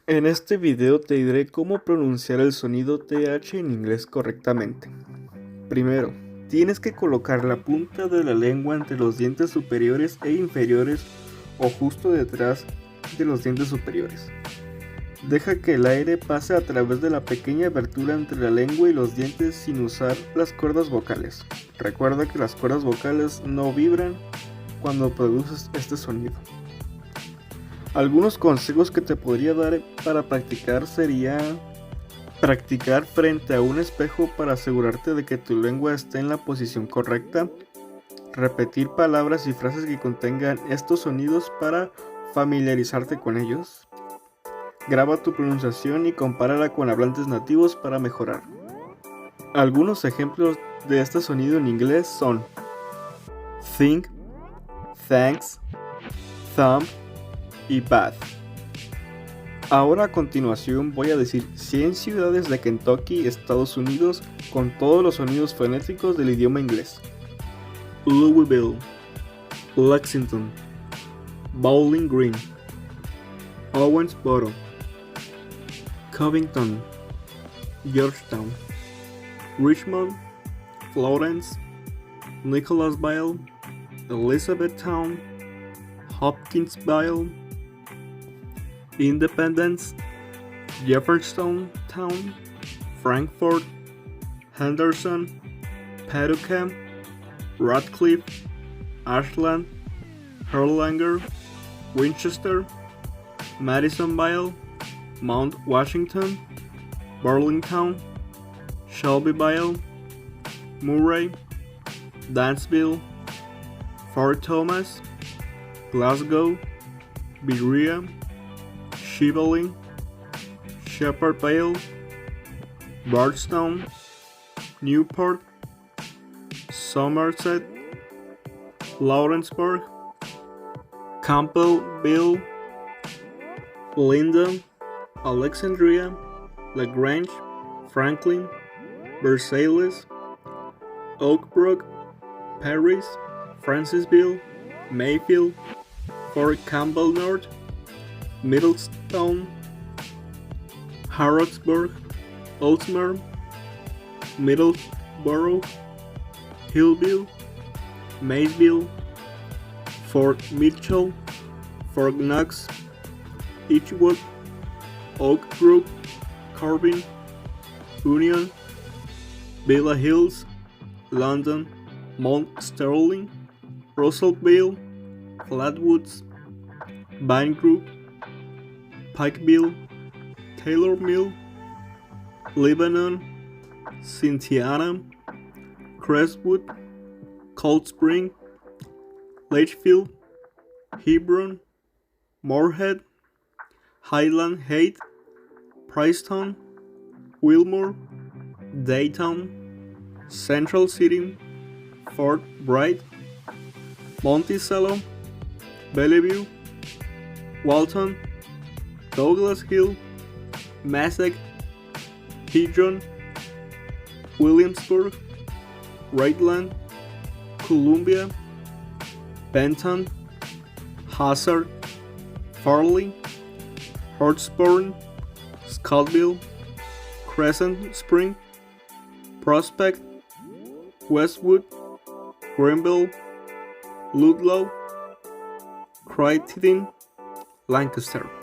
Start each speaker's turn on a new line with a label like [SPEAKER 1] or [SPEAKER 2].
[SPEAKER 1] En este video te diré cómo pronunciar el sonido TH en inglés correctamente. Primero, tienes que colocar la punta de la lengua entre los dientes superiores e inferiores o justo detrás de los dientes superiores. Deja que el aire pase a través de la pequeña abertura entre la lengua y los dientes sin usar las cuerdas vocales. Recuerda que las cuerdas vocales no vibran cuando produces este sonido. Algunos consejos que te podría dar para practicar sería practicar frente a un espejo para asegurarte de que tu lengua esté en la posición correcta, repetir palabras y frases que contengan estos sonidos para familiarizarte con ellos, graba tu pronunciación y compárala con hablantes nativos para mejorar. Algunos ejemplos de este sonido en inglés son think, thanks, thumb y bath. Ahora a continuación voy a decir 100 ciudades de Kentucky, Estados Unidos, con todos los sonidos fonéticos del idioma inglés. Louisville, Lexington, Bowling Green, Owensboro, Covington, Georgetown, Richmond, Florence, Nicholasville, Elizabethtown, Hopkinsville, Independence, Jefferson Town, Frankfort, Henderson, Paducah, Radcliffe, Ashland, Erlanger, Winchester, Madisonville, Mount Washington, Burlington, Shelbyville, Murray, Dansville, Fort Thomas, Glasgow, Berea, Shibboleth, Shepherd Vale, Bardstown, Newport, Somerset, Lawrenceburg, Campbellville, Linden, Alexandria, LaGrange, Franklin, Versailles, Oak Brook, Paris, Francisville, Mayfield, Fort Campbell North, Middletown, Harrodsburg, Oldsmar, Middleborough, Hillville, Maysville, Fort Mitchell, Fort Knox, Edgewood, Oak Brook, Corbin, Union, Villa Hills, London, Mount Sterling, Russellville, Flatwoods, Vine Group, Pikeville, Taylor Mill, Lebanon, Cynthiana, Crestwood, Cold Spring, Litchfield, Hebron, Moorhead, Highland Heights, Princeton, Wilmore, Dayton, Central City, Fort Bragg, Monticello, Bellevue, Walton, Douglas Hill, Massac, Pigeon, Williamsburg, Redland, Columbia, Benton, Hazard, Farley, Hurstbourne, Scottville, Crescent Spring, Prospect, Westwood, Greenville, Ludlow, Crittenden, Lancaster.